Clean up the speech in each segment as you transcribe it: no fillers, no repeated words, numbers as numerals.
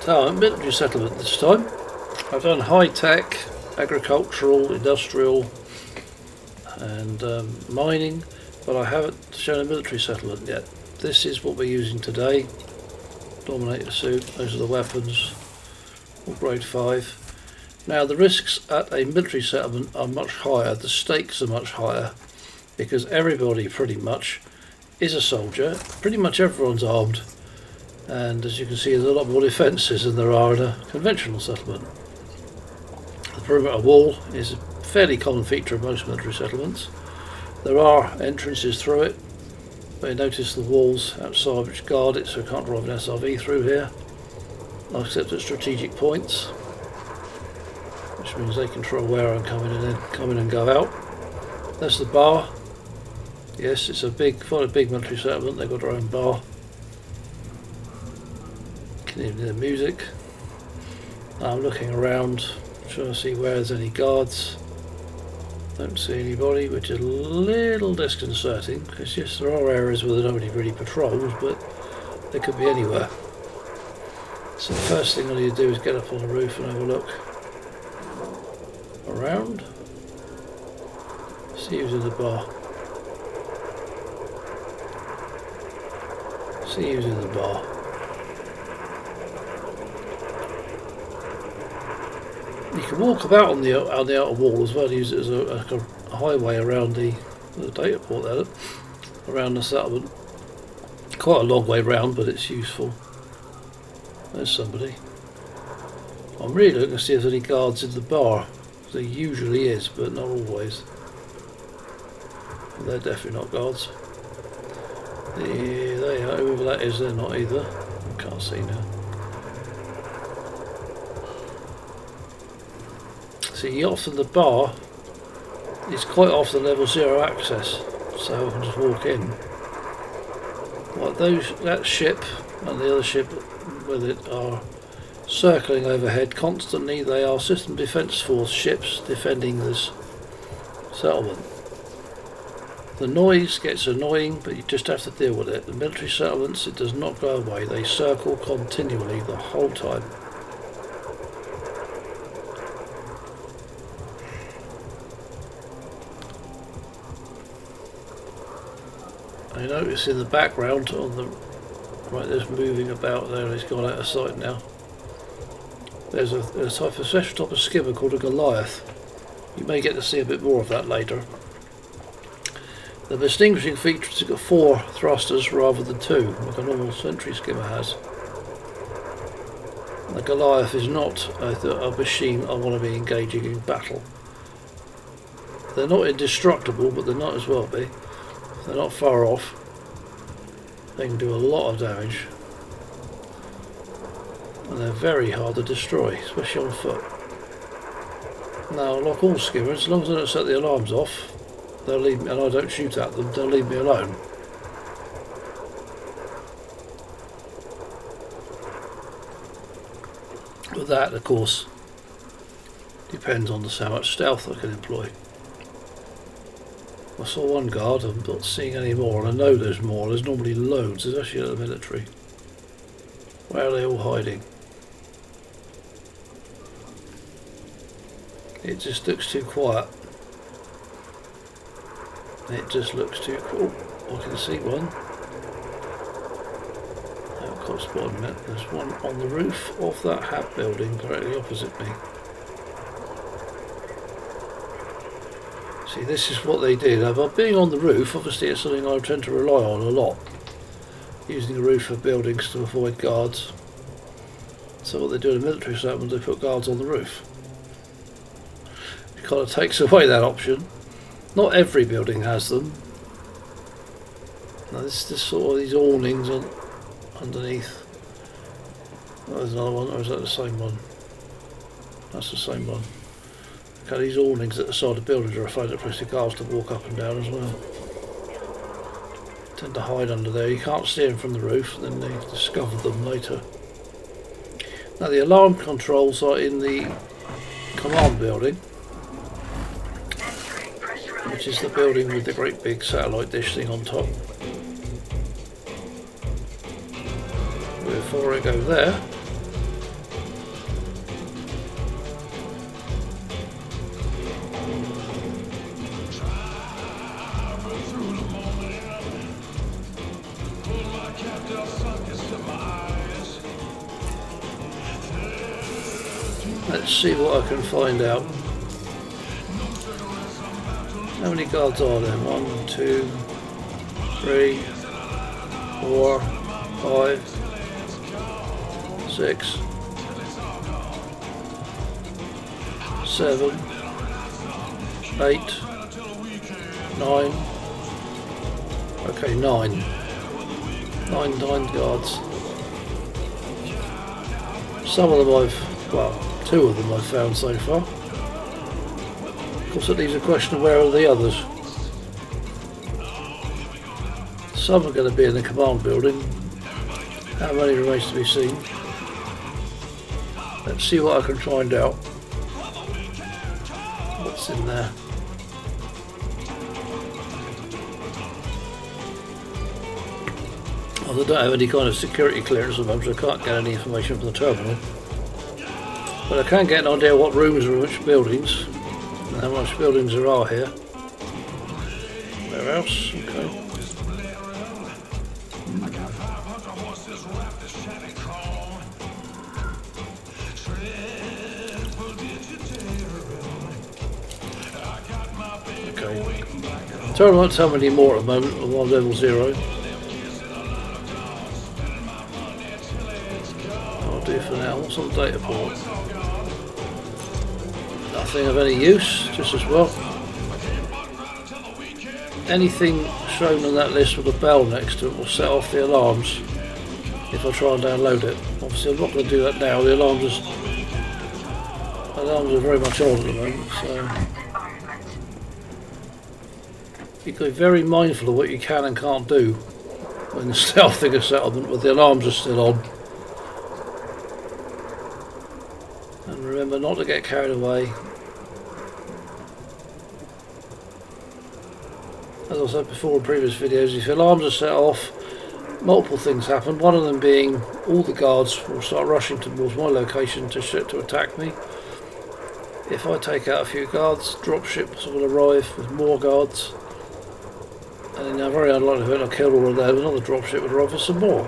So, military settlement this time. I've done high-tech, agricultural, industrial and mining, but I haven't shown a military settlement yet. This is what we're using today. Dominator suit, those are the weapons, all grade 5. Now the risks at a military settlement are much higher, the stakes are much higher, because everybody pretty much is a soldier, pretty much everyone's armed, and as you can see there's a lot more defences than there are in a conventional settlement. The perimeter wall is a fairly common feature of most military settlements. There are entrances through it, but you notice the walls outside which guard it, so you can't drive an SRV through here, except at strategic points, which means they control where I'm coming in and go out. That's the bar. Yes, it's quite a big military settlement. They've got their own bar. You can even hear the music. I'm looking around, trying to see where there's any guards. Don't see anybody, which is a little disconcerting, because yes, there are areas where nobody really patrols, but they could be anywhere. So the first thing I need to do is get up on the roof and have a look around. See who's in the bar. See who's in the bar. You can walk about on the outer wall as well, use it as a highway around the data port there, around the settlement. Quite a long way round, but it's useful. There's somebody. I'm really looking to see if there's any guards in the bar. There usually is, but not always. They're definitely not guards. They are, whoever that is, they're not either. I can't see now. See, often the bar is quite often level 0 access, so I can just walk in. Like that ship and the other ship with it are circling overhead constantly. They are System Defence Force ships defending this settlement. The noise gets annoying, but you just have to deal with it. The military settlements, it does not go away. They circle continually the whole time. I notice in the background on the right, there's moving about there, he's gone out of sight now. There's a special type of skimmer called a Goliath. You may get to see a bit more of that later. The distinguishing feature is it's got 4 thrusters rather than 2, like a normal sentry skimmer has. The Goliath is not a machine I want to be engaging in battle. They're not indestructible, but they're not as well be. They're not far off. They can do a lot of damage. And they're very hard to destroy, especially on foot. Now, like all skimmers, as long as I don't set the alarms off, they'll leave me, and I don't shoot at them, they'll leave me alone. But that, of course, depends on how much stealth I can employ. I saw one guard, I'm not seeing any more, and I know there's more. There's normally loads, especially at the military. Where are they all hiding? It just looks too quiet. It just looks too cool. I can see one. I've got spotted a minute. There's one on the roof of that hat building directly opposite me. See, this is what they did. Now, by being on the roof, obviously it's something I tend to rely on a lot. Using the roof of buildings to avoid guards. So what they do in a military settlement, they put guards on the roof. It kind of takes away that option. Not every building has them. Now this sort of these awnings underneath. Oh, there's another one, or is that the same one? That's the same one. Okay, these awnings at the side of buildings are a favourite place for guards to walk up and down as well. Tend to hide under there. You can't see them from the roof, and then they discover them later. Now the alarm controls are in the command building, which is the building with the great big satellite dish thing on top. Before I go there, Let's see what I can find out. How many guards are there? 1, 2, 3, 4, 5, 6, 7, 8, 9. Okay, 9. 9 guards. Some of them well, 2 of them I've found so far. Of course, it leaves a question of where are the others. Some are going to be in the command building. How many remains to be seen? Let's see what I can find out. What's in there? Well, I don't have any kind of security clearance at the moment, so I can't get any information from the terminal. But I can get an idea what rooms are in which buildings, and how much buildings there are here. Where else? Okay. Okay. Terminal won't tell me any more at the moment. I'm on level 0. I'll do for now. What's on the data port? Nothing of any use, just as well. Anything shown on that list with a bell next to it will set off the alarms if I try and download it. Obviously I'm not going to do that now, the alarms are very much on at the moment, so you've got to be very mindful of what you can and can't do when stealthing a settlement with the alarms are still on. And remember not to get carried away. As I said before in previous videos, if the alarms are set off, multiple things happen. One of them being all the guards will start rushing towards my location to attack me. If I take out a few guards, dropships will arrive with more guards, and in a very unlikely event I'll kill all of them, another dropship will arrive with some more.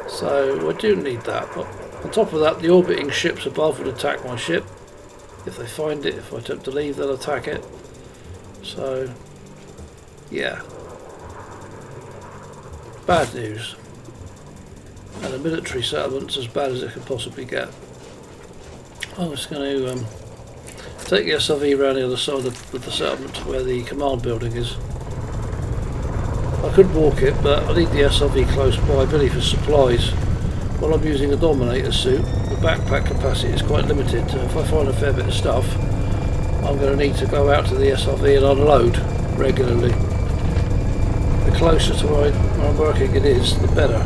So I do need that. But on top of that, the orbiting ships above will attack my ship. If they find it, if I attempt to leave, they'll attack it. So yeah, bad news, and a military settlement's as bad as it could possibly get. I'm just going to take the SRV around the other side of the settlement where the command building is. I could walk it, but I need the SRV close by, really for supplies. While I'm using a Dominator suit, the backpack capacity is quite limited. If I find a fair bit of stuff, I'm going to need to go out to the SRV and unload regularly. The closer to where I'm working it is, the better.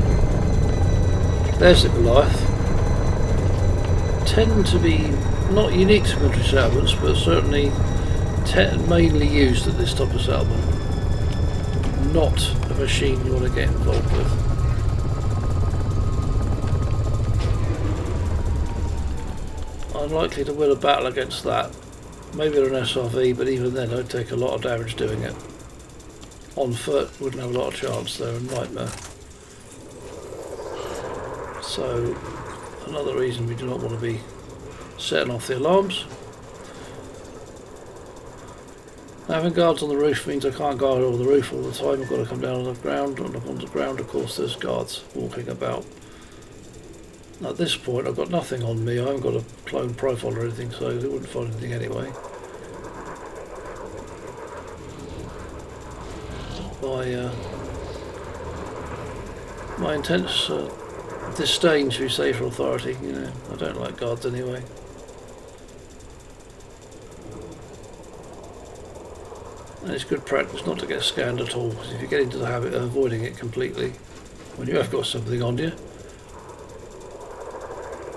There's the Goliath. Tend to be not unique to military settlements, but certainly mainly used at this type of settlement. Not a machine you want to get involved with. I'm likely to win a battle against that. Maybe an SRV, but even then I'd take a lot of damage doing it. On foot, wouldn't have a lot of chance, they're a nightmare. So, another reason we do not want to be setting off the alarms. Now, having guards on the roof means I can't guard over the roof all the time. I've got to come down on the ground, and up on the ground of course there's guards walking about. At this point I've got nothing on me, I haven't got a clone profile or anything, so they wouldn't find anything anyway. My intense disdain, should we say, for authority. You know, I don't like guards anyway. And it's good practice not to get scanned at all, because if you get into the habit of avoiding it completely when you have got something on you,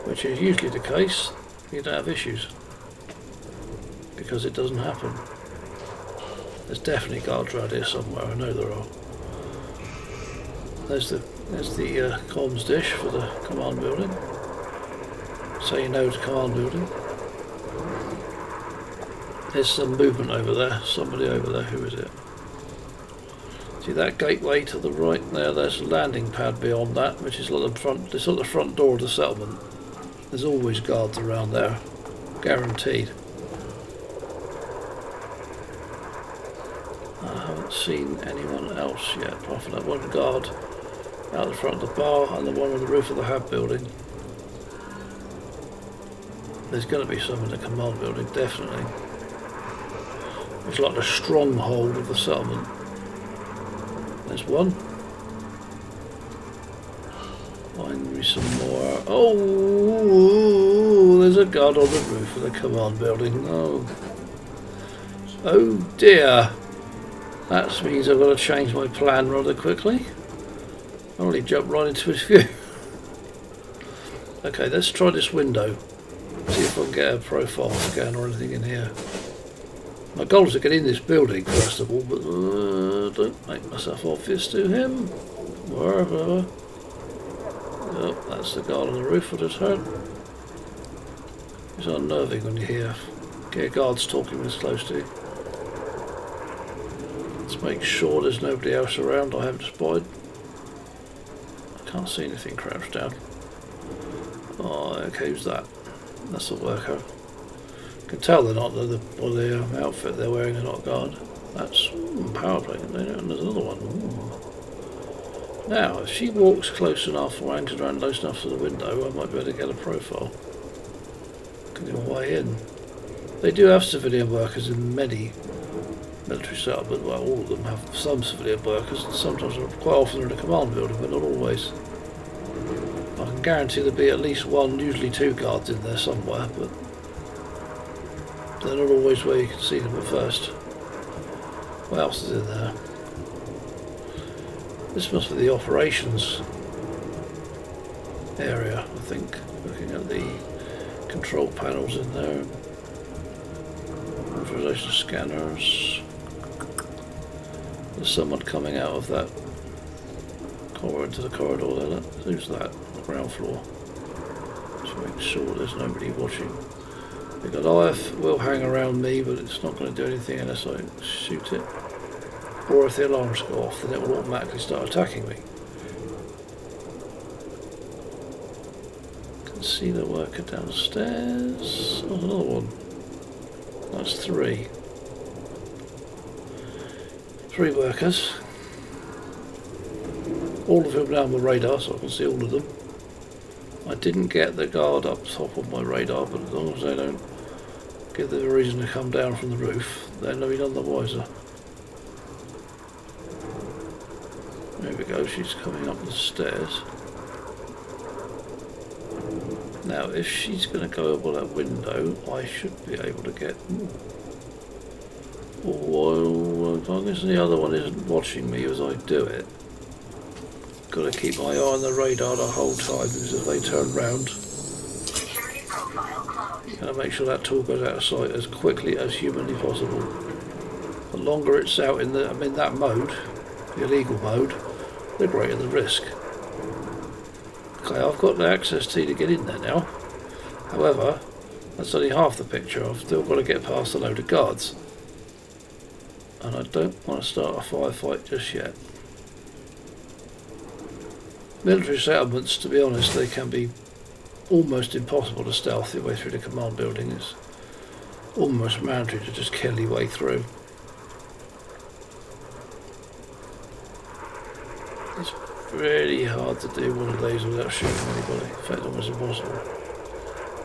which is usually the case, you don't have issues, because it doesn't happen. There's definitely guards around here somewhere, I know there are. There's the comms dish for the command building. So you know it's a command building. There's some movement over there, somebody over there, who is it? See that gateway to the right there, there's a landing pad beyond that, which is like the front door of the settlement. There's always guards around there. guaranteed. I haven't seen anyone else yet, apart from that one guard out the front of the bar and the one on the roof of the hub building. There's going to be some in the command building, definitely. It's like the stronghold of the settlement. There's one. Find me some more. Oh, there's a guard on the roof of the command building. Oh, oh dear. That means I've got to change my plan rather quickly. I only jumped right into his view. Okay, let's try this window. See if I can get a profile scan or anything in here. My goal is to get in this building first of all, but don't make myself obvious to him. Wherever. Oh, that's the guard on the roof I just heard. It's unnerving when you hear guards talking this close to you. Let's make sure there's nobody else around I haven't spotted. I can't see anything crouched down. Oh, okay, who's that? That's a worker. You can tell they're not the outfit they're wearing, they're not guard. That's power plate, and there's another one. Now, if she walks close enough or anchored around close enough to the window, I might be able to get a profile. Can get my way in. They do have civilian workers in many military settlements. Well, all of them have some civilian workers, and sometimes, quite often, they're in a command building, but not always. I can guarantee there'll be at least one, usually two guards in there somewhere, but they're not always where you can see them at first. What else is in there? This must be the operations area, I think. Looking at the control panels in there. Authorization scanners. There's someone coming out of that corridor into the corridor there. Who's that? On the ground floor. Just make sure there's nobody watching. The Goliath will hang around me, but it's not going to do anything unless I shoot it. Or if the alarms go off, then it will automatically start attacking me. Can see the worker downstairs. Oh, another one. That's three. Three workers. All of them down the radar, so I can see all of them. I didn't get the guard up top of my radar, but as long as they don't give them a reason to come down from the roof, then they'll be none the wiser. There we go, she's coming up the stairs. Now, if she's going to go over that window, I should be able to get... Oh, as long as the other one isn't watching me as I do it. Got to keep my eye on the radar the whole time, because if they turn round, got to make sure that tool goes out of sight as quickly as humanly possible. The longer it's out in that mode, the illegal mode, the greater the risk. Okay, I've got the access key to get in there now. However, that's only half the picture. I've still got to get past a load of guards. And I don't want to start a firefight just yet. Military settlements, to be honest, they can be almost impossible to stealth your way through the command building. It's almost mandatory to just kill your way through. It's really hard to do one of these without shooting anybody. In fact, almost impossible.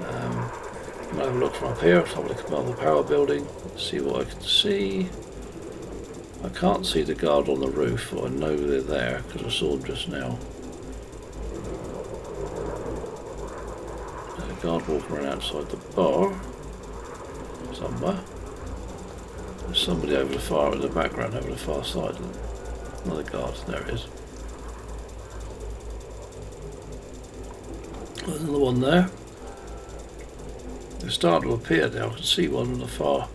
I'm going to have a look from up here, top of the command power building, see what I can see. I can't see the guard on the roof, but I know they're there because I saw them just now. There's a guard walking around outside the bar somewhere. There's somebody over the far in the background, over the far side. Another guard, there it is. There's another one there. They're starting to appear now. I can see one in the far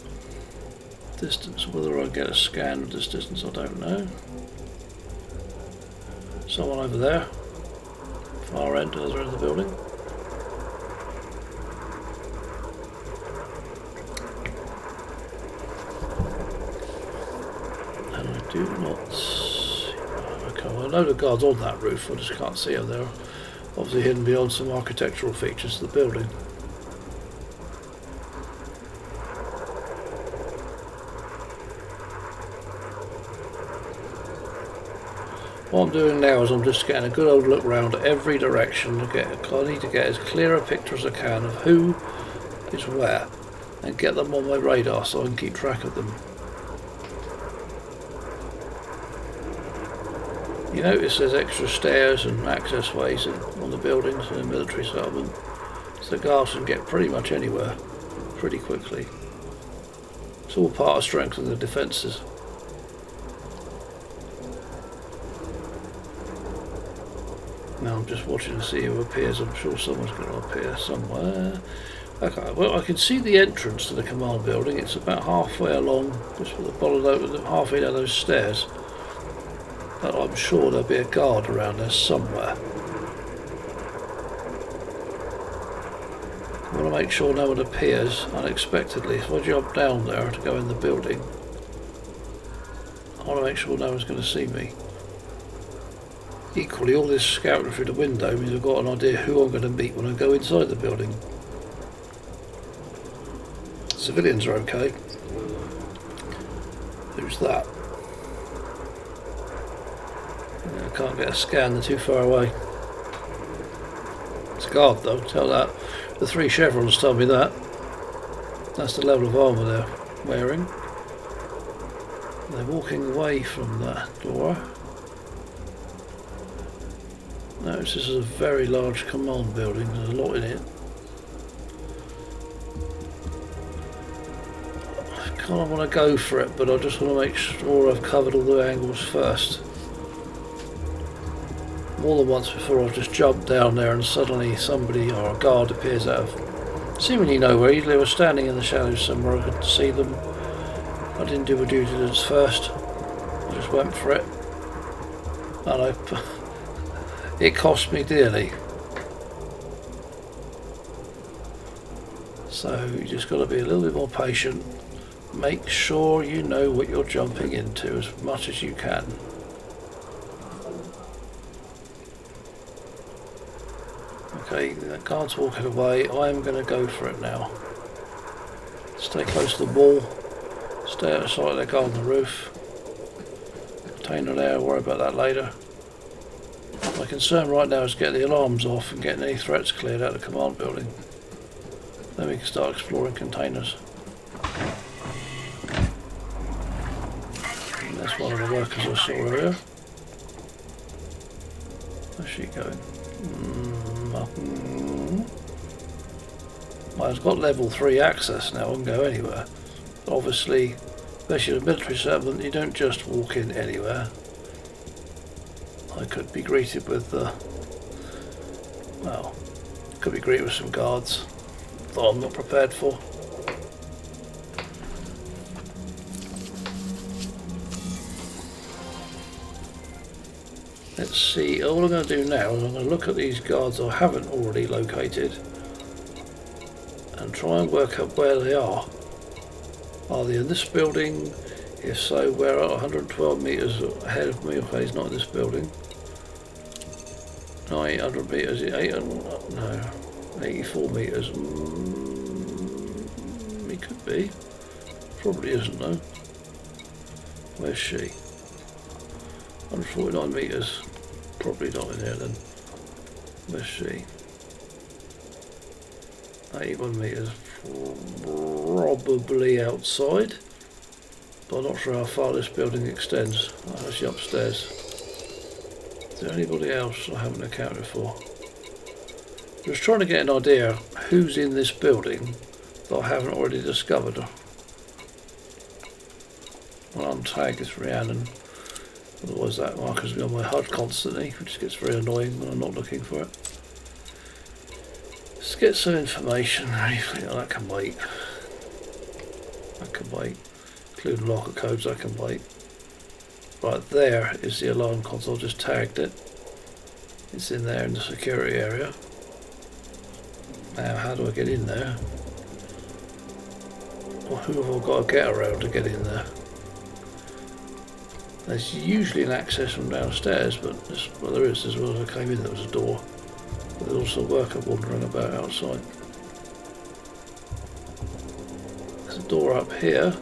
distance. Whether I get a scan of this distance, I don't know. Someone over there. Far end, other end of the building. And I do not see... Okay, well, I know the guard's on that roof, I just can't see them there. Obviously hidden beyond some architectural features of the building. What I'm doing now is I'm just getting a good old look round every direction to get. I need to get as clear a picture as I can of who is where and get them on my radar so I can keep track of them. You notice there's extra stairs and access ways on the buildings in a military settlement, so the guards can get pretty much anywhere pretty quickly. It's all part of strengthening the defences. Now I'm just watching to see who appears. I'm sure someone's going to appear somewhere. Okay, well I can see the entrance to the command building. It's about halfway along, just with the bottom, halfway down those stairs. But I'm sure there'll be a guard around there somewhere. I want to make sure no one appears unexpectedly. If I jump down there to go in the building, I want to make sure no one's going to see me. Equally, all this scouting through the window means I've got an idea who I'm going to meet when I go inside the building. Civilians are okay. Who's that? I can't get a scan, they're too far away. It's a guard though, tell that. The 3 chevrons tell me that. That's the level of armour they're wearing. They're walking away from that door. Notice this is a very large command building, there's a lot in it. I kind of want to go for it, but I just want to make sure I've covered all the angles first. More than once before I've just jumped down there and suddenly somebody or a guard appears out of seemingly nowhere. They were standing in the shadows somewhere, I could see them. I didn't do my due diligence first, I just went for it. And it cost me dearly. So you just got to be a little bit more patient. Make sure you know what you're jumping into as much as you can. Okay, the guard's walking away. I'm going to go for it now. Stay close to the wall. Stay out of sight of the guard on the roof. Container there, worry about that later. My concern right now is getting the alarms off and getting any threats cleared out of the command building. Then we can start exploring containers. And that's one of the workers I saw earlier. Where's she going? Well, it's got level 3 access now, I can go anywhere. Obviously, especially in a military settlement, you don't just walk in anywhere. I could be greeted with well, could be greeted with some guards that I'm not prepared for. Let's see, all I'm going to do now is I'm going to look at these guards I haven't already located and try and work out where they are. Are they in this building? If so, where are 112 metres ahead of me? Okay, he's not in this building. 900 metres, 800, no, 84 metres. He could be. Probably isn't though. Where's she? 149 metres. Probably not in there then. Where's she? 81 metres. Probably outside. But I'm not sure how far this building extends. Oh, actually upstairs. Is there anybody else I haven't accounted for? Just trying to get an idea who's in this building that I haven't already discovered. I'll untag this Rhiannon. Otherwise that marker's on my HUD constantly, which gets very annoying when I'm not looking for it. Let's get some information. Oh, that can wait. That can wait. Including locker codes, that can wait. Right, there is the alarm console, just tagged it. It's in there in the security area. Now, how do I get in there? Or who have I got to get around to get in there? There's usually an access from downstairs, but well, there is. As well as I came in, there was a door. But there's also a worker wandering about outside. There's a door up here.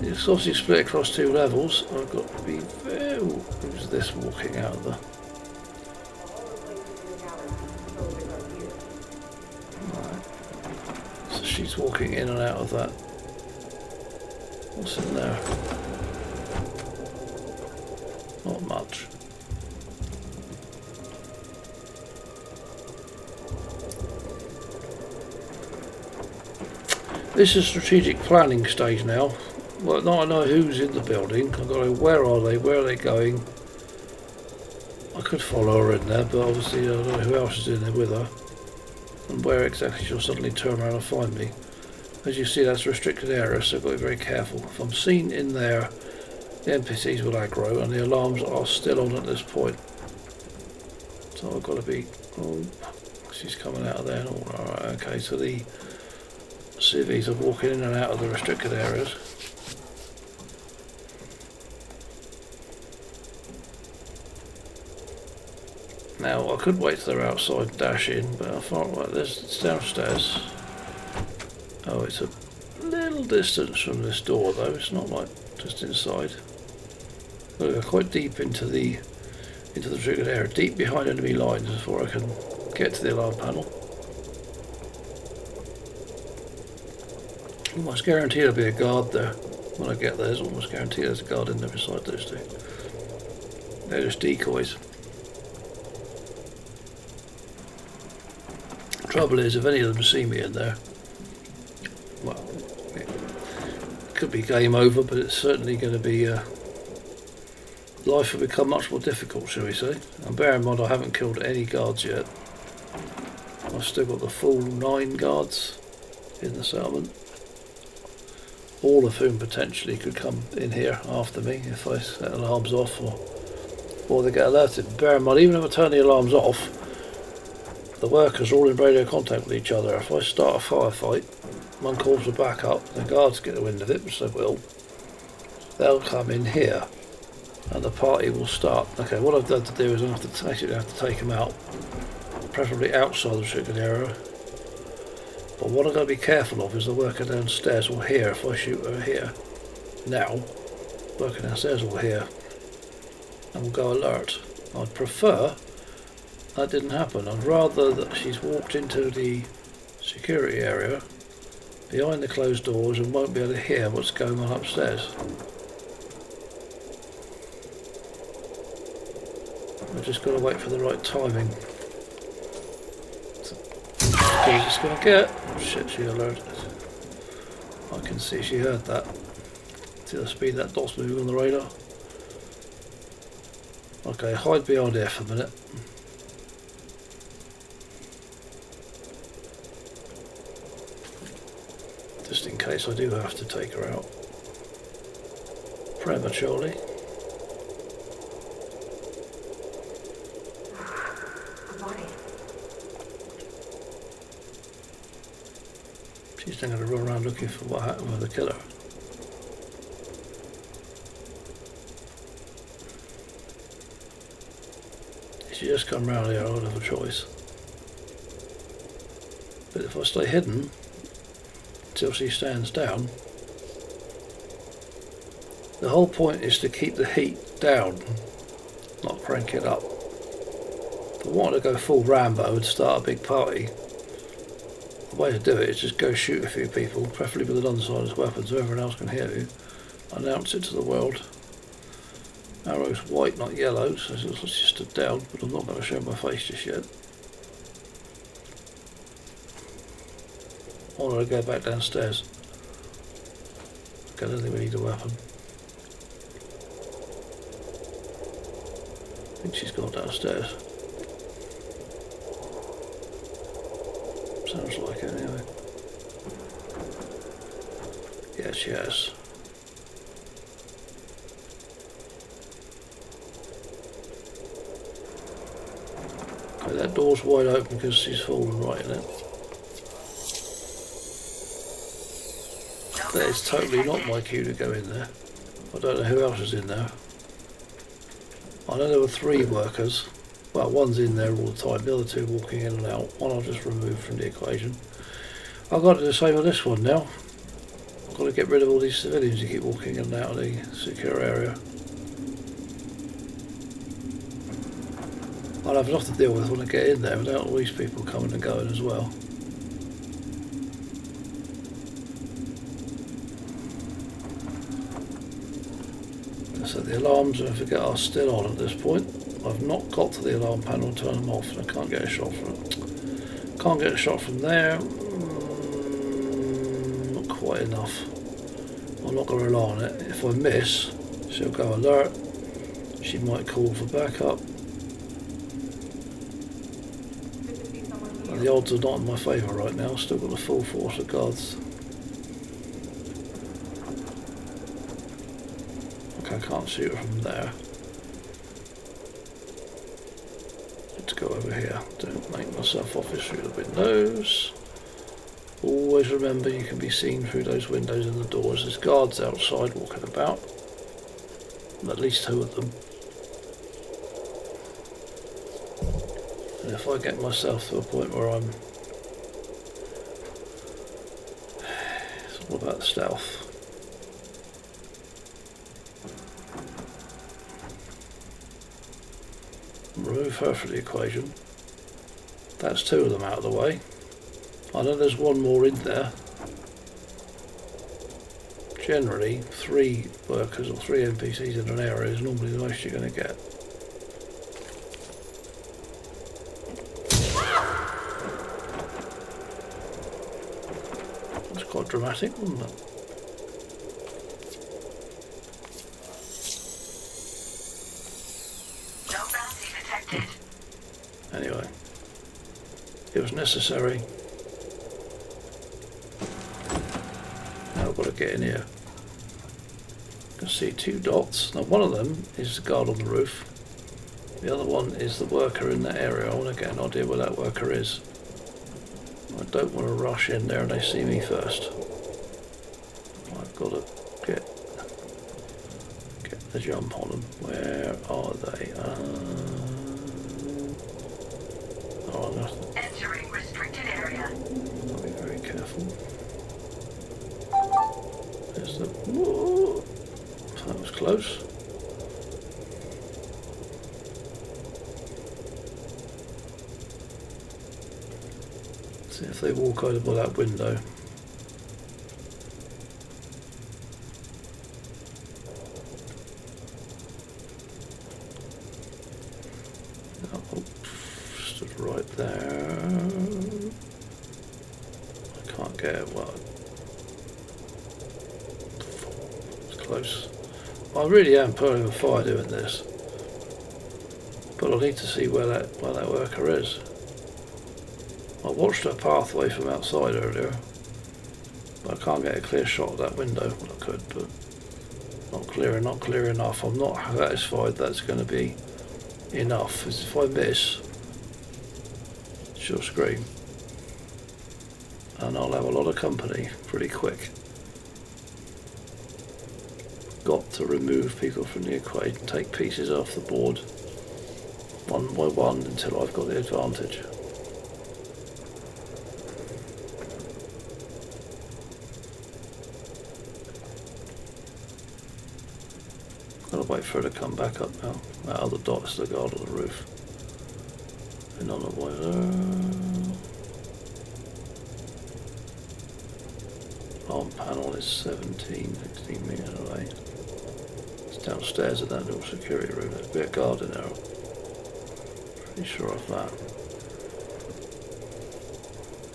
It's obviously split across 2 levels. I've got to be very... Who's this walking out of the... Right. So she's walking in and out of that. What's in there? Not much. This is strategic planning stage now. Well, now I know who's in the building. I've got to know where are they going. I could follow her in there, but obviously I don't know who else is in there with her. And where exactly she'll suddenly turn around and find me. As you see, that's a restricted area, so I've got to be very careful. If I'm seen in there, the NPCs will aggro, and the alarms are still on at this point. So I've got to be... Oh, she's coming out of there. Alright, okay, so the civvies are walking in and out of the restricted areas. Now, I could wait till they're outside and dash in, but I thought, right, it's downstairs. Oh, it's a little distance from this door, though. It's not like just inside. Got to go quite deep into the restricted area, deep behind enemy lines before I can get to the alarm panel. Almost guaranteed there'll be a guard there when I get there. It's almost guaranteed there's a guard in there beside those two. They're just decoys. Trouble is, if any of them see me in there, well, it could be game over, but it's certainly going to be life will become much more difficult, shall we say. And bear in mind, I haven't killed any guards yet. I've still got the full 9 guards in the settlement, all of whom potentially could come in here after me if I set alarms off or they get alerted. Bear in mind, even if I turn the alarms off, the workers are all in radio contact with each other. If I start a firefight, one calls for backup, the guards get the wind of it, which they will. They'll come in here, and the party will start. Okay, what I've done to do is I have to take them out, preferably outside the restricted area. But what I've got to be careful of is the worker downstairs will hear if I shoot her here. Now, worker downstairs will hear and will go alert. I'd prefer that didn't happen. I'd rather that she's walked into the security area behind the closed doors and won't be able to hear what's going on upstairs. I've just got to wait for the right timing. Because it's going to get... Oh shit, she alerted. I can see she heard that. See the speed that dot's moving on the radar. Okay, hide behind here for a minute. Just in case I do have to take her out prematurely. She's then going to run around looking for what happened with the killer. If she just come round here, I would have a choice. But if I stay hidden until she stands down, the whole point is to keep the heat down, not crank it up. If I want to go full Rambo and start a big party, the way to do it is just go shoot a few people, preferably with an unsilenced weapon so everyone else can hear you. Announce it to the world. Arrow's white, not yellow, so she stood down, but I'm not going to show my face just yet. I want her to go back downstairs. Okay, I don't think we need a weapon. I think she's gone downstairs. Sounds like it anyway. Yeah, she has. Okay, that door's wide open because she's fallen right in it. That is totally not my cue to go in there. I don't know who else is in there. I know there were 3 workers. Well, one's in there all the time, the other 2 walking in and out. One I'll just remove from the equation. I've got to do the same with this one now. I've got to get rid of all these civilians who keep walking in and out of the secure area. I'll have enough to deal with when I get in there without all these people coming and going as well. So the alarms, don't forget, are still on at this point. I've not got to the alarm panel and turn them off, and I can't get a shot from it. Can't get a shot from there. Not quite enough. I'm not going to rely on it. If I miss, she'll go alert. She might call for backup. And the odds are not in my favour right now. Still got a full force of guards. Okay, I can't shoot her from there. Let's go over here. Don't make myself obvious through the windows. Always remember you can be seen through those windows and the doors. There's guards outside walking about. At least 2 of them. And if I get myself to a point where I'm... It's all about the stealth. Remove her from the equation. That's 2 of them out of the way. I know there's 1 more in there. Generally, 3 workers or 3 NPCs in an area is normally the most you're going to get. That's quite dramatic, wasn't it? Anyway, it was necessary. Now I've got to get in here. I can see 2 dots. Now one of them is the guard on the roof. The other one is the worker in that area. I want to get an idea where that worker is. I don't want to rush in there and they see me first. I've got to get the jump on them. Where are they? Entering restricted area. I'll be very careful. There's the... Whoa, that was close. See if they walk over by that window. Oh, stood right there. I can't get it. Well, it's close. I really am putting a fire doing this, but I need to see where that worker is. I watched her pathway from outside earlier, but I can't get a clear shot of that window. Well, I could, but not clear enough. I'm not satisfied that's going to be enough. As if I miss, she'll scream, and I'll have a lot of company pretty quick. Got to remove people from the equation, take pieces off the board, one by one, until I've got the advantage. Gotta wait for her to come back up now. That other dot is the guard on the roof. And on the way there. Alarm panel is 16 meters away. It's downstairs in that little security room. There's a bit of guard in there. Pretty sure of that.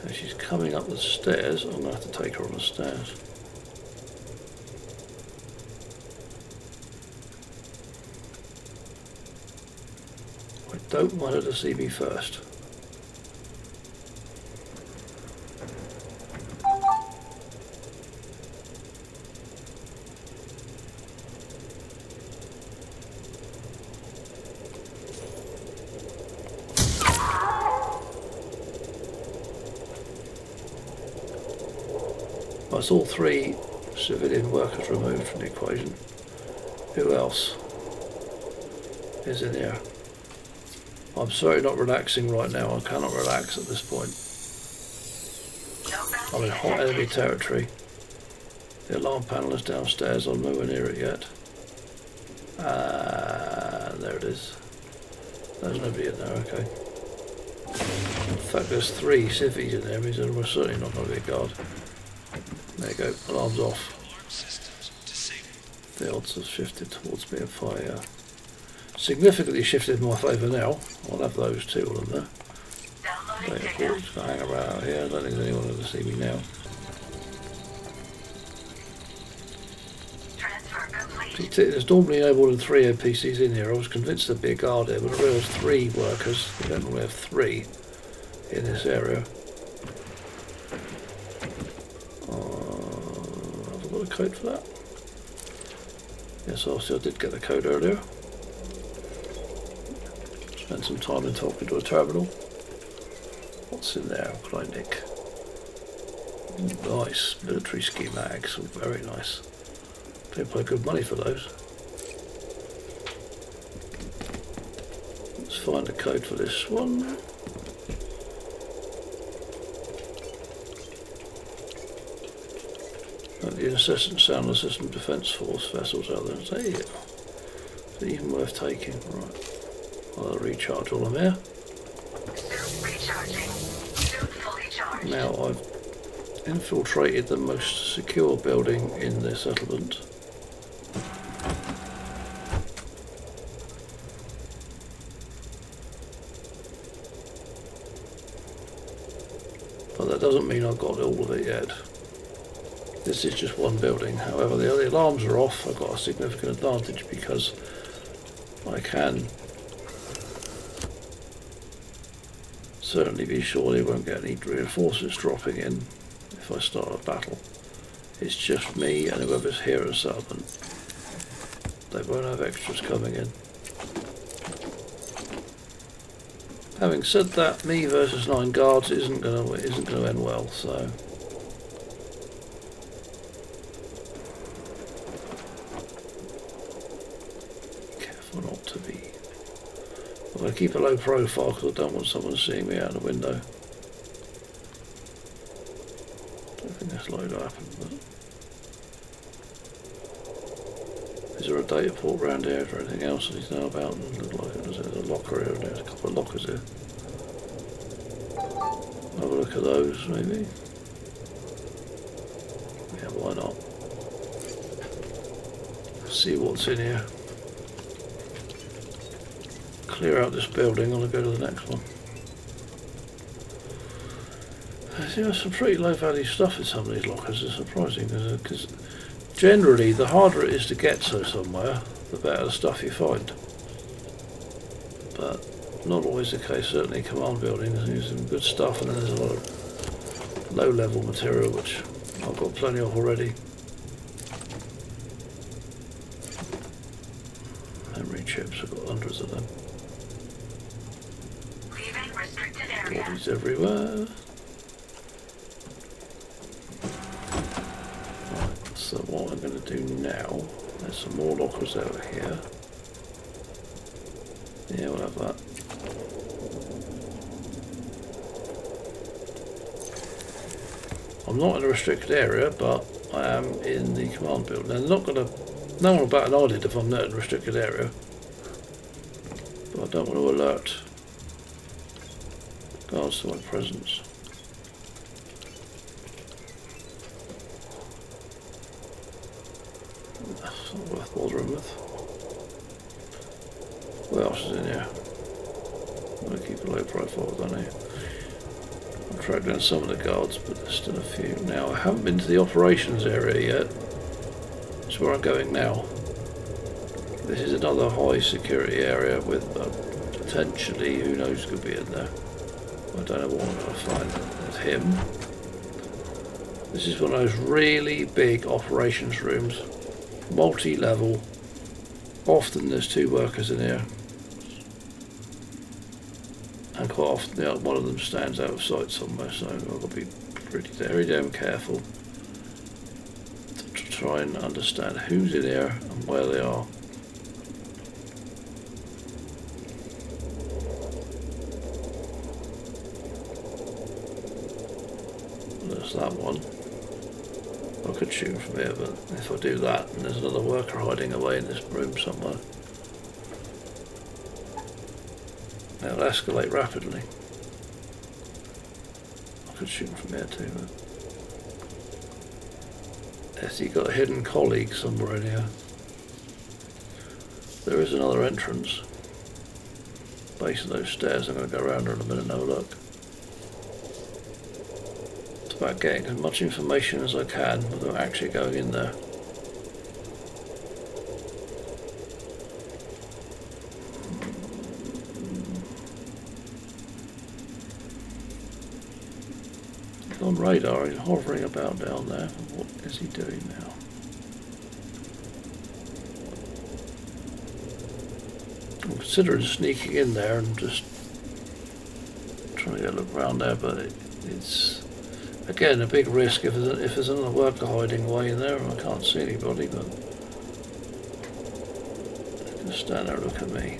Now she's coming up the stairs. I'm going to have to take her on the stairs. I don't want her to see me first. That's all 3 civilian workers removed from the equation. Who else is in here? I'm sorry, not relaxing right now. I cannot relax at this point. I'm in hot enemy territory. The alarm panel is downstairs. I'm nowhere near it yet. There it is. There's nobody in there, okay. In fact, there's 3 civvies in there, means we're certainly not going to be a guard. There you go, alarm's off. The odds have shifted towards me if I significantly shifted in my favour now. I'll have those 2 on there. Data port's going to hang around here. I don't think there's anyone going to see me now. There's normally no more than 3 NPCs in here. I was convinced there'd be a guard here, but I realised 3 workers. We don't normally have 3 in this area. Have I got a code for that? Yes, obviously I did get the code earlier. Spent some time in talking to a terminal. What's in there? What can I nick? Nice military schematics, very nice. They pay good money for those. Let's find the code for this one. The incessant soundless system defence force vessels out there. So yeah, it's even worth taking. Right, I'll recharge all of them here. Recharging. Suit fully charged. Now I've infiltrated the most secure building in the settlement. But that doesn't mean I've got all of it yet. This is just one building. However, the alarms are off. I've got a significant advantage because I can certainly be sure they won't get any reinforcements dropping in if I start a battle. It's just me and whoever's here at the settlement. They won't have extras coming in. Having said that, me versus 9 guards isn't gonna end well, so careful not to be. I'm gonna keep a low profile because I don't want someone seeing me out the window. Don't think that's likely to happen, but is there a data port around here? Is there anything else that he's know about? There's a locker here, and there's a couple of lockers here. Have a look at those, maybe. Yeah, why not? See what's in here. Clear out this building, I'll go to the next one. There's some pretty low value stuff in some of these lockers. It's surprising because generally the harder it is to get to somewhere, the better the stuff you find. But not always the case. Certainly command buildings, there's some good stuff, and then there's a lot of low level material which I've got plenty of already. Memory chips, I've got hundreds of them. Leaving restricted area. Bodies everywhere. Right, so what I'm going to do now, there's some more lockers out here. Yeah, we'll have that. I'm not in a restricted area, but I am in the command building. They're not going to, no one will bat an eyelid if I'm not in a restricted area. But I don't want to alert guards to my presence. That's not worth bothering with. What else is in here? I'm going to keep a low profile down here. I've tracked down some of the guards, but there's still a few. Now, I haven't been to the operations area yet. That's where I'm going now. This is another high security area with potentially, who knows, could be in there. I don't know what I'm going to find. There's him. This is one of those really big operations rooms. Multi-level. Often there's 2 workers in here. And quite often one of them stands out of sight somewhere, so I've got to be pretty very damn careful to try and understand who's in here and where they are. There's that one. I could shoot him from here, but if I do that, then there's another worker hiding away in this room somewhere. It'll escalate rapidly. I could shoot him from here too, but... Has he got a hidden colleague somewhere in here? There is another entrance. Base of those stairs. I'm going to go around there in a minute and have a look. It's about getting as much information as I can without actually going in there. He's on radar. He's hovering about down there. What is he doing now? I'm considering sneaking in there and just trying to get a look around there, but it's again a big risk if there's another worker hiding away in there and I can't see anybody, but just stand there and look at me.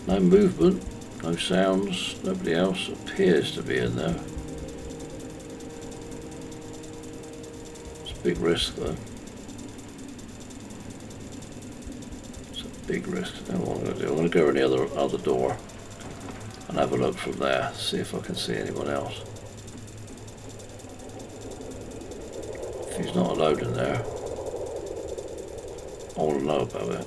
No movement, no sounds, nobody else appears to be in there. Big risk though. It's a big risk. Now what I'm going to do, I'm going to go in the other door and have a look from there, see if I can see anyone else. If he's not allowed in there, I want to know about it.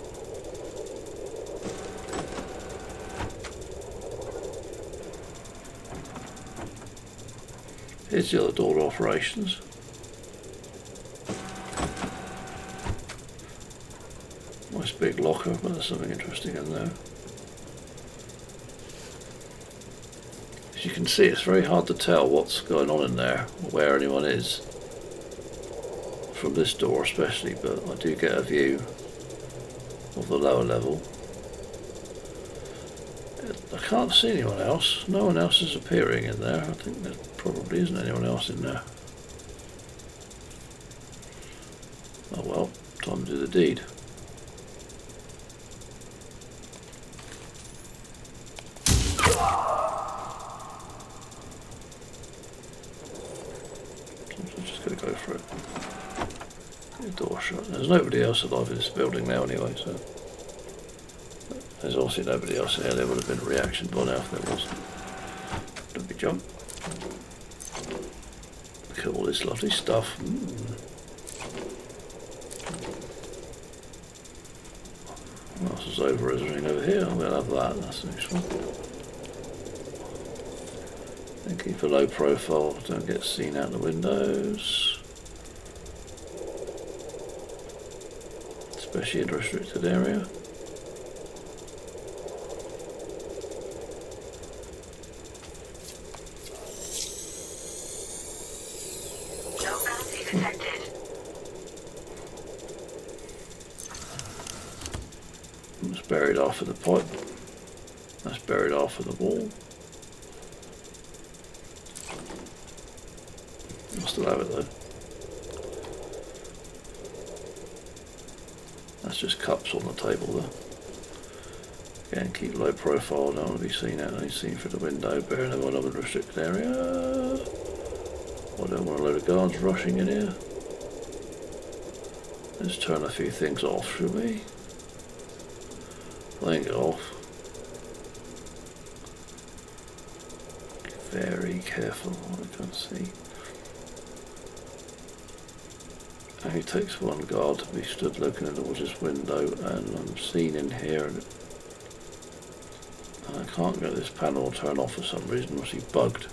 Here's the other door to operations. Nice big locker, but there's something interesting in there. As you can see, it's very hard to tell what's going on in there, or where anyone is. From this door especially, but I do get a view of the lower level. I can't see anyone else. No one else is appearing in there. I think there probably isn't anyone else in there. Oh well, time to do the deed. Go for it. Get the door shut. There's nobody else alive in this building now anyway, so there's obviously nobody else here. There would have been a reaction by now if there was. Don't be jump. Look at all this lovely stuff. What else is over? Is there anything over here? We'll have that. That's the next one. And keep a low profile, don't get seen out the windows. Especially in a restricted area. No bounty detected. That's buried off in the pipe. That's buried off in the wall. I'll still have it though. That's just cups on the table there. Again, keep low profile, don't want to be seen out, only seen through the window, bearing in mind I'm in a restricted area. I don't want a load of guards rushing in here. Let's turn a few things off, should we? Laying it off. Very careful, I can't see. Only takes one guard to be stood looking towards this window, and I'm seen in here, and I can't get this panel to turn off for some reason. Was he bugged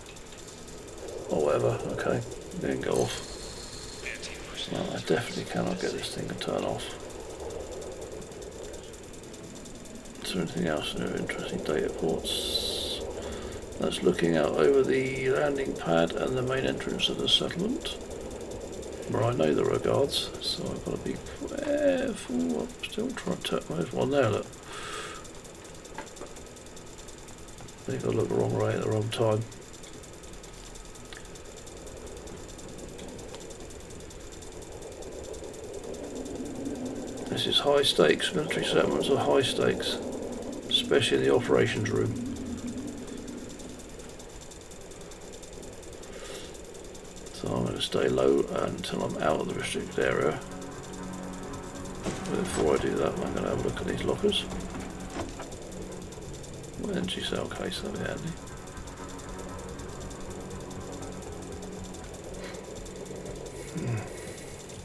or whatever? Okay, it didn't go off. No, I definitely cannot get this thing to turn off. Is there anything else in there? Interesting data ports. That's looking out over the landing pad and the main entrance of the settlement, where I know there are guards, so I've got to be careful. I'm still trying to tap. There's one there, look. I think I looked the wrong way at the wrong time. This is high stakes. Military settlements are high stakes, especially in the operations room. going to stay low until I'm out of the restricted area. But before I do that, I'm going to have a look at these lockers. Energy cell case, that'll be handy.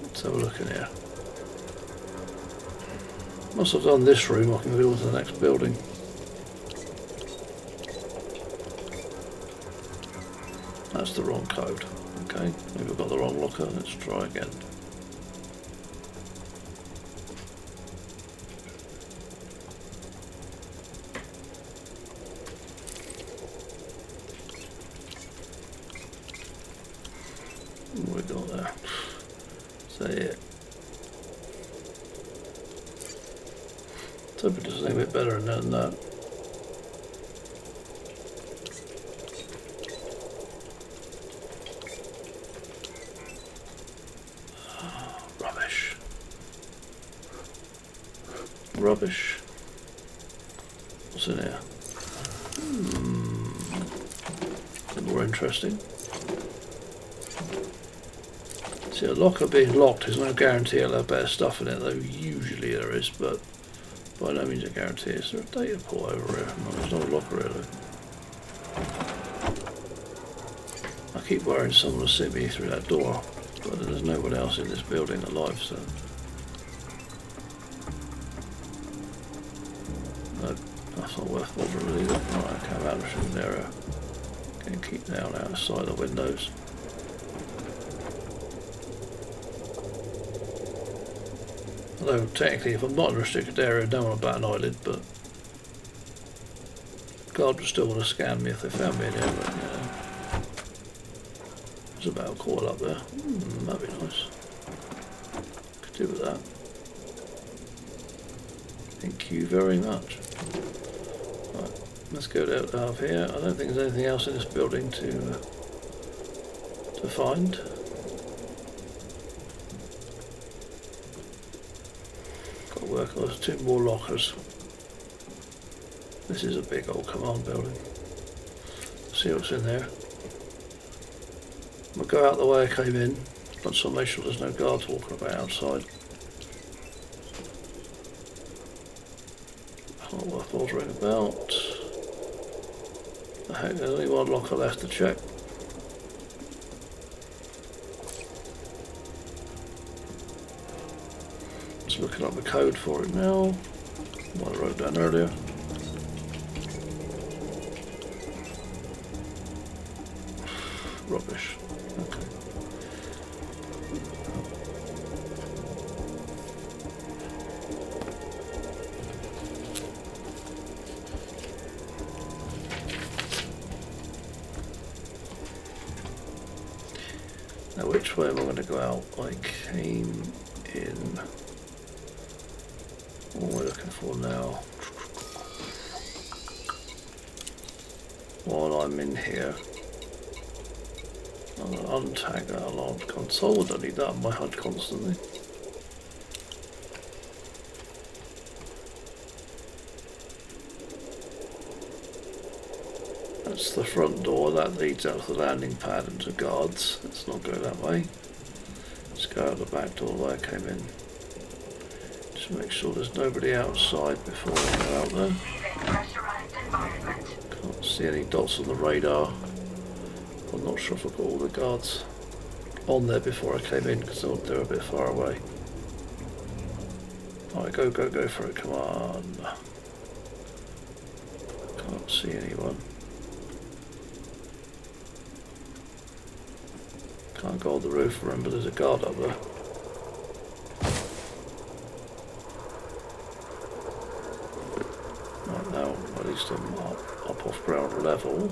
Let's have a look in here. Once I've done this room, I can move on to the next building. That's the wrong code. Okay, maybe I've got the wrong locker. Let's try again. What have we got there? Is that it? Let's hope it does something a bit better than that. Rubbish. What's in here? A bit more interesting. See, a locker being locked is no guarantee I'll have better stuff in it, though usually there is, but by no means a guarantee. Is there a data port over here? No, there's no locker really. I keep worrying someone will see me through that door, but there's no one else in this building alive, so... That's not worth bothering either. Right, okay, I'm out of the shooting area. Can keep down outside the windows. Although technically, if I'm not in a restricted area, I don't want to bat an eyelid, but guard would still want to scan me if they found me in here. But yeah, there's a battle call up there. That'd be nice. Could do with that. Thank you very much. Right, let's go out of here. I don't think there's anything else in this building to find. Got to work on those 2 more lockers. This is a big old command building. See what's in there. I'll go out the way I came in, but so make sure there's no guards walking about outside. Not worth bothering about. I think there's only one locker left to check. Just looking up the code for it now. What I wrote down earlier. Rubbish. Okay. Now which way am I going to go out? I came in. What am I looking for now? While I'm in here, I'm going to untag that alarm console. I don't need that on my HUD constantly. That's the front door, that leads out to the landing pad and to guards. Let's not go that way. Let's go out the back door where I came in. Just make sure there's nobody outside before I go out there. Can't see any dots on the radar. I'm not sure if I've got all the guards on there before I came in because they're a bit far away. Alright, go for it, come on. Can't see anyone. Can't go on the roof, remember there's a guard up there. Right now, at least I'm up off ground level.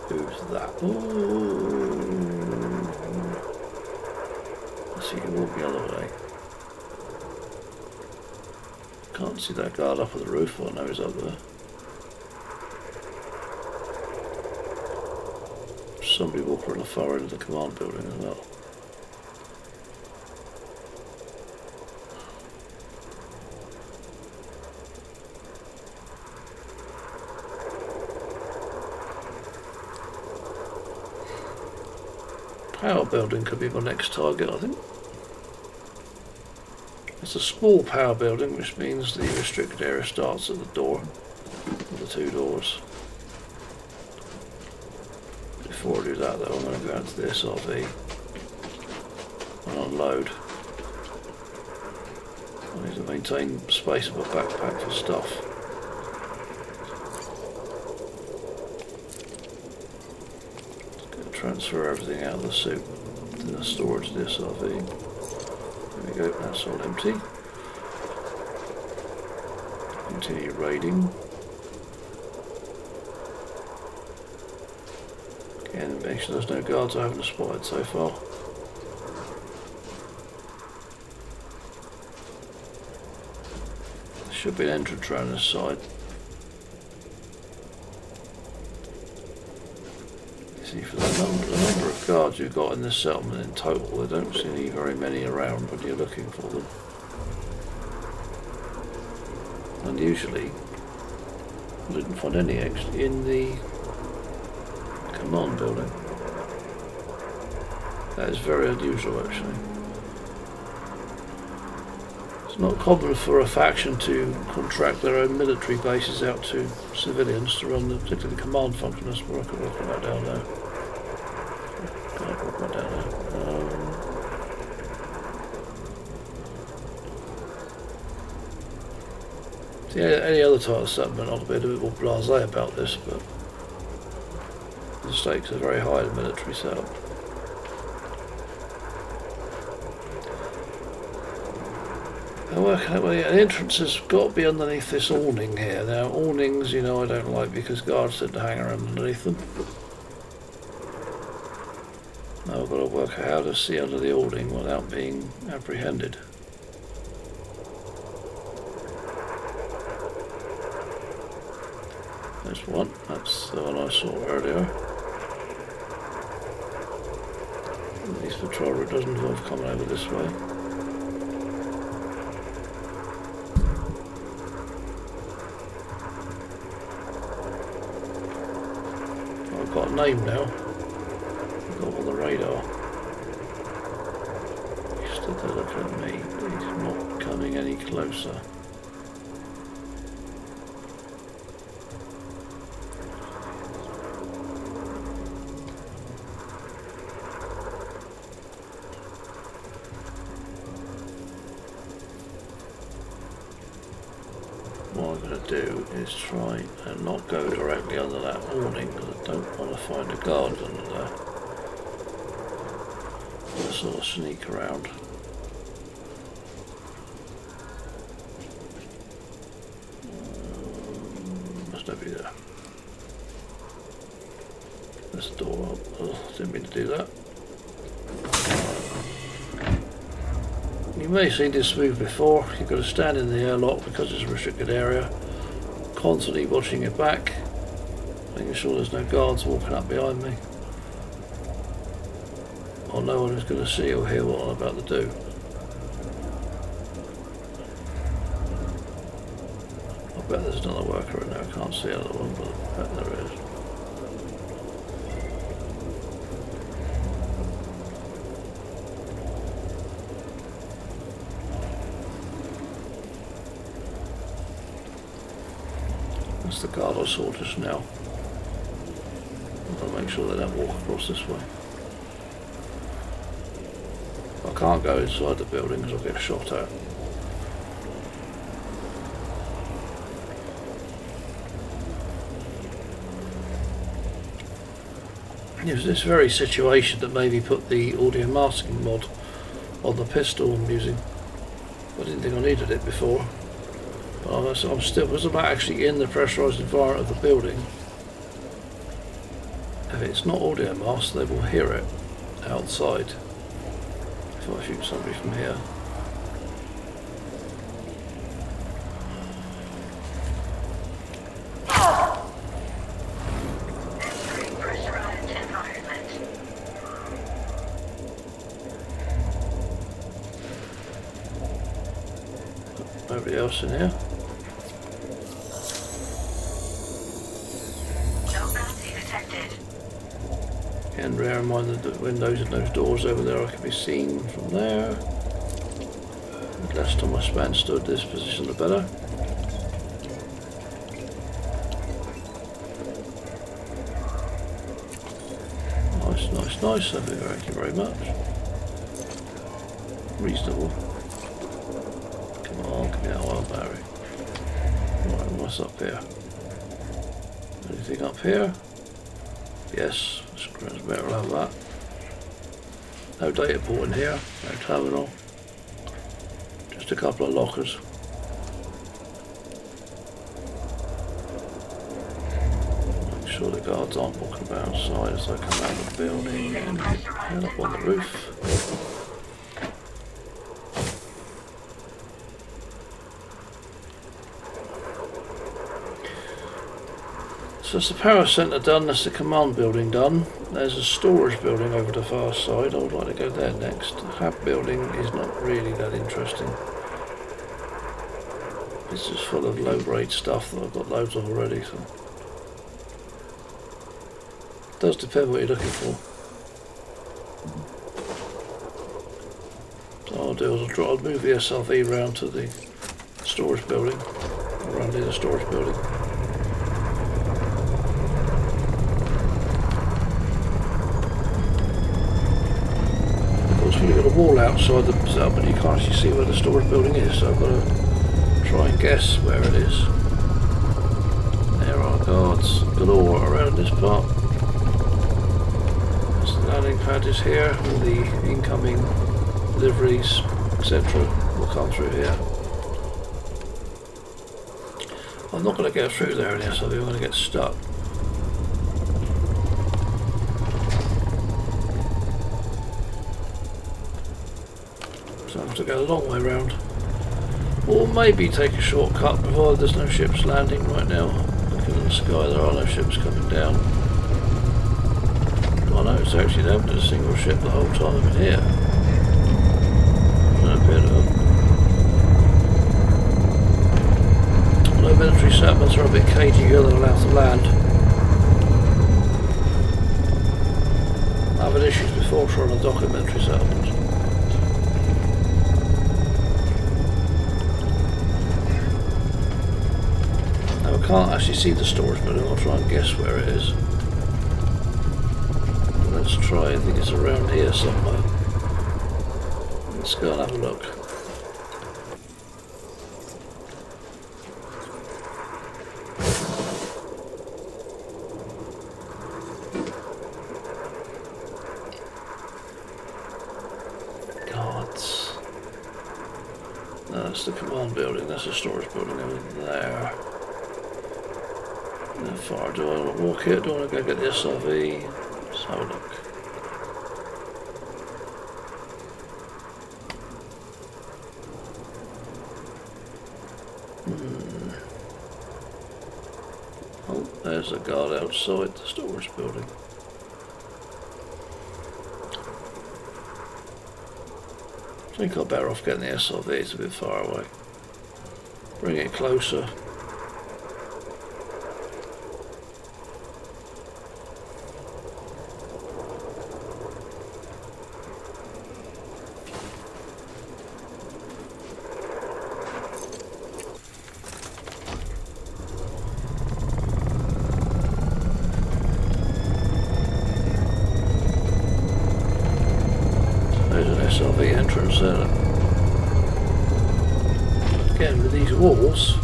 Who's that? Ooh. I see you walk the other way. Can't see that guard up at the roof, I know he's up there. Somebody walking on the far end of the command building as well. Power building could be my next target, I think. It's a small power building, which means the restricted area starts at the door, or the two doors. Before I do that though, I'm going to go into the SRV and unload. I need to maintain space in my backpack for stuff. Just going to transfer everything out of the suit to the storage of the SRV. There we go, that's all empty. Continue raiding. Again, make sure there's no guards I haven't spotted so far. There should be an entrance around this side. See, for the number of guards you've got in this settlement in total, there don't seem to be very many around when you're looking for them. And usually, I didn't find any actually in the command building. That is very unusual actually. It's not common for a faction to contract their own military bases out to civilians to run the particularly command function. That's where I could work that down there. Can't work that down there. See, any other type of settlement I'd be a bit more blasé about this, but the stakes are very high in the military setup. I'm working out where the entrance has got to be underneath this awning here. Now, awnings, you know, I don't like because guards tend to hang around underneath them. Now I've got to work out how to see under the awning without being apprehended. There's one, that's the one I saw earlier. At least the patrol route doesn't involve coming over this way. I've got a name now. I've got on the radar. He stood there looking at me, but he's not coming any closer. What I'm going to do is try and not go directly under that awning because I don't want to find a guard under there. I'll sort of sneak around. Must not be there. This door up. Oh, didn't mean to do that. You may have seen this move before. You've got to stand in the airlock because it's a restricted area, constantly watching your back, making sure there's no guards walking up behind me, or no one is going to see or hear what I'm about to do. I bet there's another worker in there. I can't see another one, but I bet there is. That's the guard I saw just now. I'll make sure they don't walk across this way. I can't go inside the building because I'll get shot at. It was this very situation that made me put the audio masking mod on the pistol I'm using. I didn't think I needed it before. I'm still, because I'm actually in the pressurised environment of the building. If it's not audio masked, they will hear it outside. If I shoot somebody from here. Pressurized environment. Nobody else in here. And bear in mind that the windows and those doors over there I can be seen from there. The less time I spend stood this position, the better. Nice, thank you very much. Reasonable. Come on, give me that oil, Barry. Right, what's up here? Anything up here? Yes, let's better have that. No data port in here, no terminal. Just a couple of lockers. The guards aren't walking about outside as I come out of the building and head up on the roof. So that's the power centre done, that's the command building done. There's a storage building over the far side, I would like to go there next. The hab building is not really that interesting. It's just full of low grade stuff that I've got loads of already. So. Does depend what you're looking for. So what I'll do is I'll move the SRV round to the storage building, around near the storage building. Of course, when you've got a wall outside the setup, and you can't actually see where the storage building is, so I've got to try and guess where it is. There are guards galore around this part. Landing pad is here, all the incoming deliveries, etc. will come through here. I'm not going to get through there in the SRV, I'm going to get stuck. So I have to go a long way round. Or maybe take a shortcut, provided there's no ships landing right now. Looking in the sky, there are no ships coming down. I know it's actually there, but a single ship the whole time I'm in here. No bit of no military settlements are a bit cagey, you're not allowed to land. I've had issues before trying to dock a military settlement. Now I can't actually see the storage building, I'll try and guess where it is. Let's try, I think it's around here somewhere. Let's go and have a look. Gods. No, that's the command building, that's the storage building over there. How far do I want to walk here? Do I want to go get the SRV? Let's have a look. Oh, there's a guard outside the storage building. I think I'm better off getting the SRV, it's a bit far away. Bring it closer. SRV entrance there. Again, with these walls,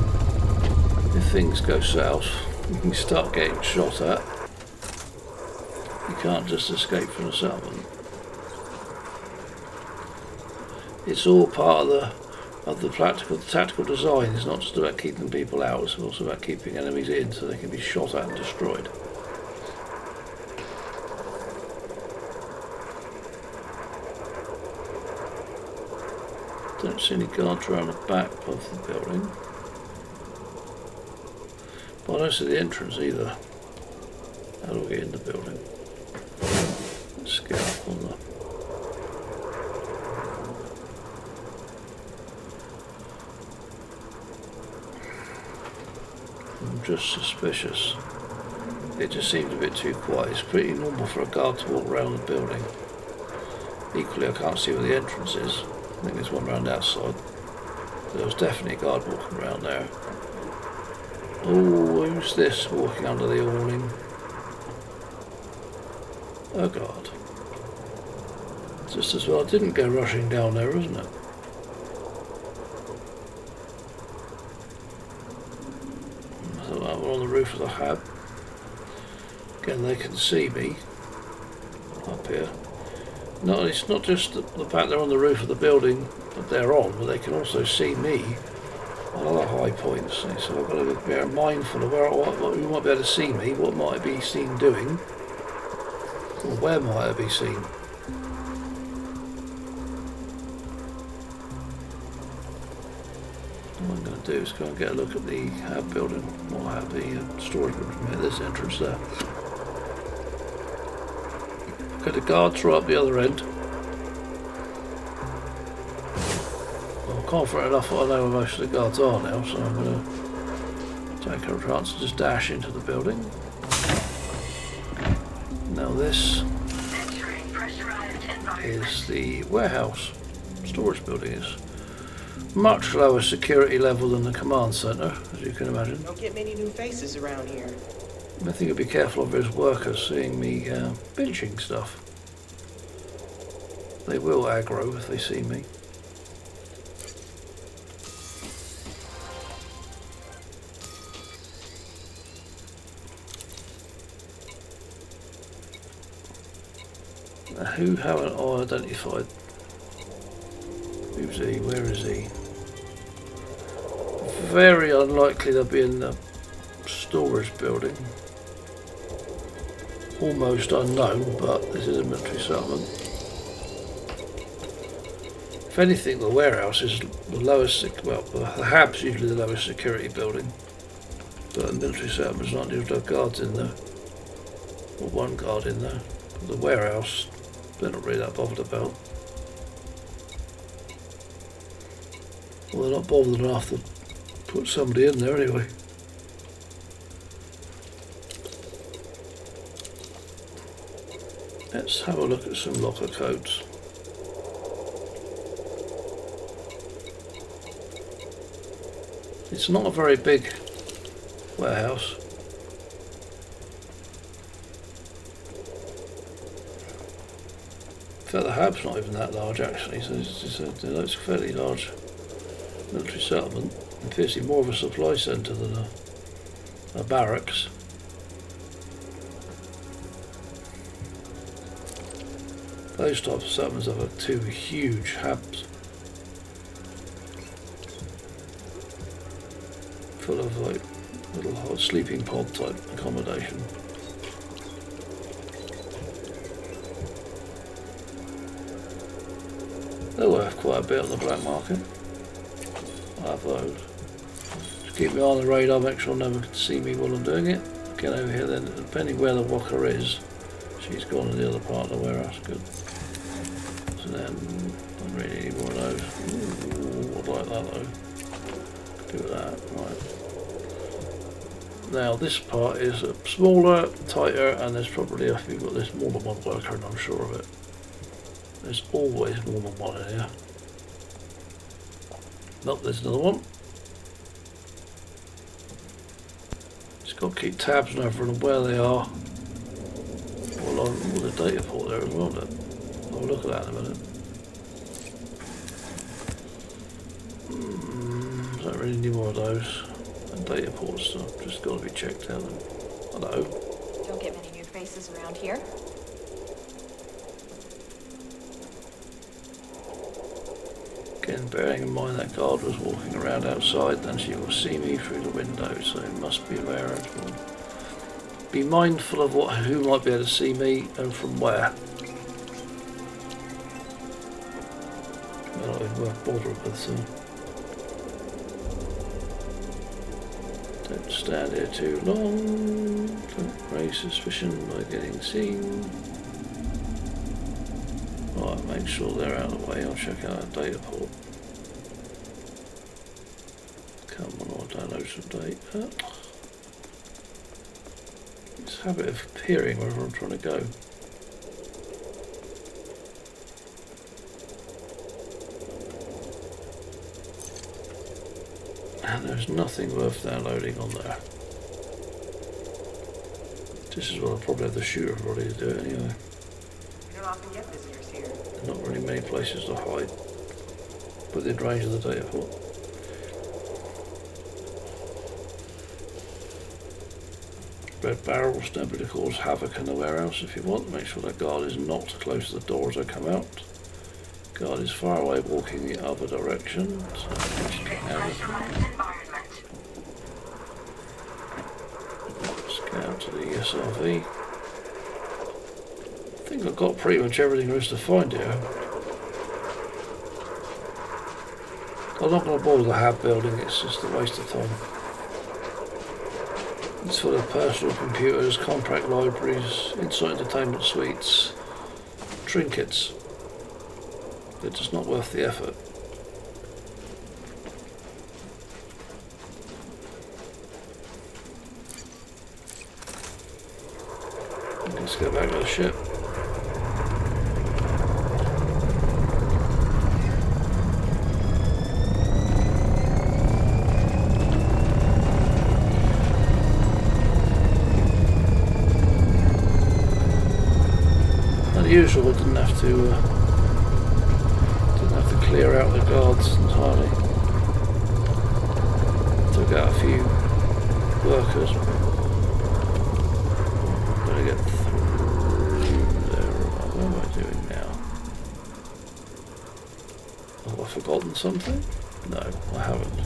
if things go south, you can start getting shot at. You can't just escape from the settlement. It's all part of the tactical design. It's not just about keeping people out, it's also about keeping enemies in so they can be shot at and destroyed. Don't see any guards around the back of the building. But I don't see the entrance either. How do we get in the building? Let's get up on the... I'm just suspicious. it just seems a bit too quiet. It's pretty normal for a guard to walk around the building. Equally, I can't see where the entrance is. I think there's one around outside. There was definitely a guard walking around there. Oh, who's this walking under the awning? Oh God. Just as well I didn't go rushing down there, isn't it? I thought that one on the roof of the hab. Again, they can see me up here. No, it's not just the fact they're on the roof of the building that they're on, but they can also see me on other high points. So I've got to be very mindful of who might be able to see me, what might I be seen doing, or where might I be seen. What I'm going to do is go and get a look at the hab building, or hab, the storage room from here, this entrance there. Okay, the guards are up the other end. Well, I'm confident enough that I know where most of the guards are now, so I'm going to take a chance to just dash into the building. Now this is the warehouse. Storage building is much lower security level than the command centre, as you can imagine. Don't get many new faces around here. I think I'd be careful of his workers seeing me benching stuff. They will aggro if they see me. Who haven't I identified? Who's he? Where is he? Very unlikely they'll be in the storage building. Almost unknown, but this is a military settlement. If anything, the warehouse is the lowest, well, the hab's usually the lowest security building. But a military settlement's not usually guards in there. Or one guard in there. But the warehouse, they're not really that bothered about. Well, they're not bothered enough to put somebody in there anyway. Let's have a look at some locker codes. It's not a very big warehouse. In fact, the hab's not even that large actually, so it looks a fairly large military settlement. It's basically more of a supply centre than a barracks. Those types of settlements have two huge habs full of like little sleeping pod type accommodation. They're worth quite a bit on the black market. I have those. Just keep me on the radar, make sure no one can see me while I'm doing it. Get over here then, depending where the walker is. She's gone in the other part of the warehouse, good. So then, don't really need more of those. Ooh, I'd like that though. Do that, right. Now this part is smaller, tighter, and there's probably, if you've got this more than one worker, and I'm sure of it. There's always more than one in here. Nope, there's another one. Just got to keep tabs over on where they are. Well, on the data port there as well, I'll look at that in a minute. Don't really need more of those. And data port stuff, just got to be checked out. Hello. Don't get many new faces around here. Again, bearing in mind that guard was walking around outside, then she will see me through the window, so it must be aware as well. Be mindful of who might be able to see me and from where. They're not even worth bothering with, so. Don't stand here too long. Don't raise suspicion by getting seen. Right, make sure they're out of the way. I'll check out that data port. Come on, I'll download some data. Let's this habit of peering wherever I'm trying to go. And there's nothing worth downloading on there. This is what I'll probably have the shooter ready to do it anyway. We don't often get visitors here. Not really many places to hide within range of the data port. Red barrels, don't be to cause havoc in the warehouse if you want. Make sure that guard is not close to the door as I come out. Guard is far away walking the other direction. So let's get out of Let's get out to the SRV. I think I've got pretty much everything there is to find here. I'm not going to bother the hab building, it's just a waste of time. It's full of personal computers, contract libraries, inside entertainment suites, trinkets. It's just not worth the effort. Let's go back to the ship. Usual, I didn't have to clear out the guards entirely. Took out a few workers. Gotta get through there. What am I doing now? Have I forgotten something? No, I haven't.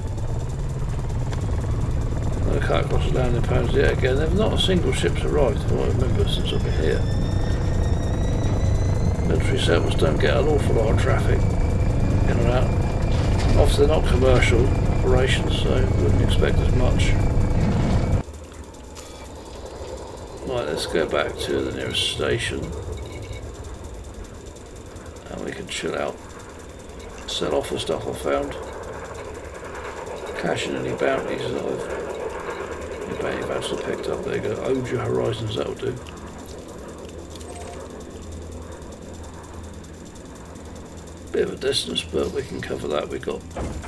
I'm gonna cut across the landing pads yet again. There's not a single ship's arrived, I remember, since I've been here. Military settlements don't get an awful lot of traffic in and out. Obviously they're not commercial operations, so wouldn't expect as much. Right, let's go back to the nearest station and we can chill out, sell off the stuff I found, cash in any bounties that I've actually picked up. There you go, Ode Your Horizons, that'll do. Bit of a distance, but we can cover that. We've got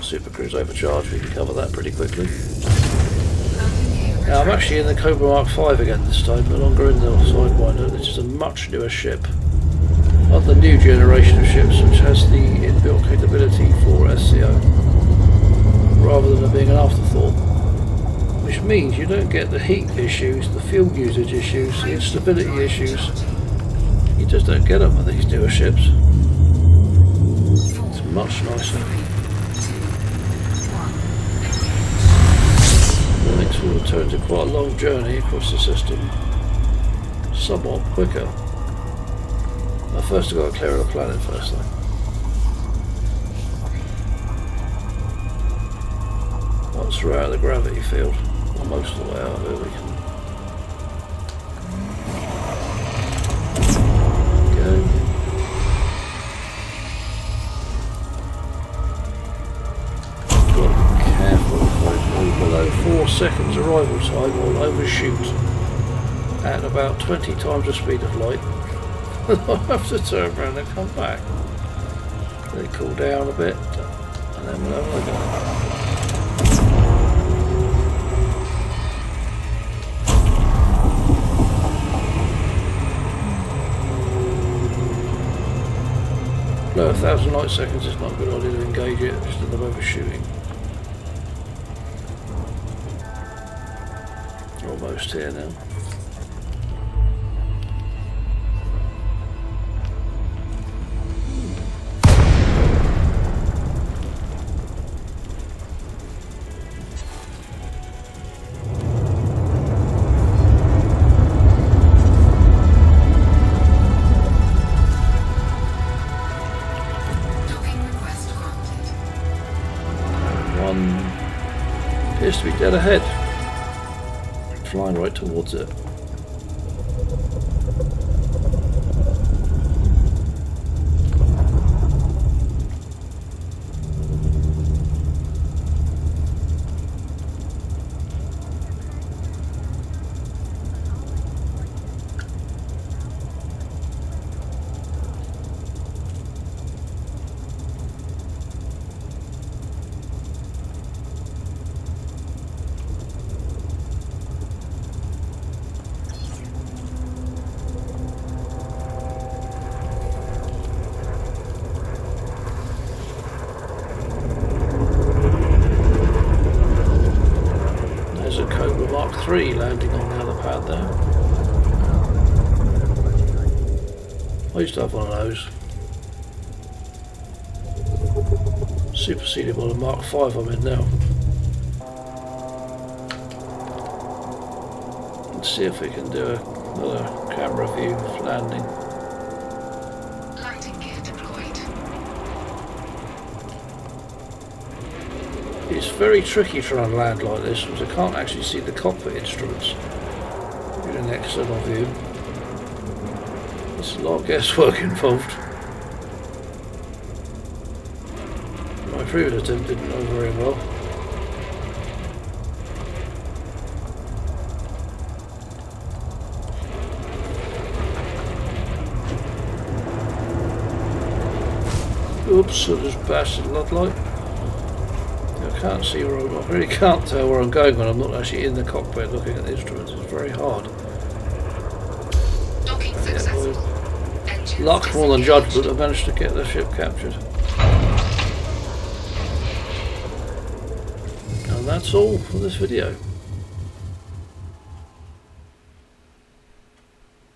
Super Cruise overcharged, we can cover that pretty quickly. Now I'm actually in the Cobra Mark 5 again this time, no longer in the Sidewinder. This is a much newer ship, not the new generation of ships which has the inbuilt capability for SCO, rather than it being an afterthought. Which means you don't get the heat issues, the fuel usage issues, the instability issues. You just don't get them with these newer ships. Much nicer. It makes for return to quite a long journey across the system somewhat quicker. Now first I've got to clear the planet first though. Once we're out of the gravity field, or most of the way out of it, we can go. Below 4 seconds arrival time will overshoot at about 20 times the speed of light. I'll have to turn around and come back. Let it cool down a bit and then we'll have a go. Below 1,000 light seconds is not a good idea to engage it, just end up overshooting. Almost here now. One appears to be dead ahead. Flying right towards it. got the Mark III landing on the other pad there. I used to have one of those. Superseded by the Mark V I'm in now. Let's see if we can do another camera view of landing. Landing gear deployed. It's very tricky trying to land like this because I can't actually see the cockpit instruments in an external view. There's a lot of guesswork involved. My previous attempt didn't go very well. Oops, I just bashed the floodlight. I can't see where I really can't tell where I'm going when I'm not actually in the cockpit looking at the instruments. It's very hard. Docking successful. Engines Luck more than disengaged. judgment, I managed to get the ship captured. And that's all for this video.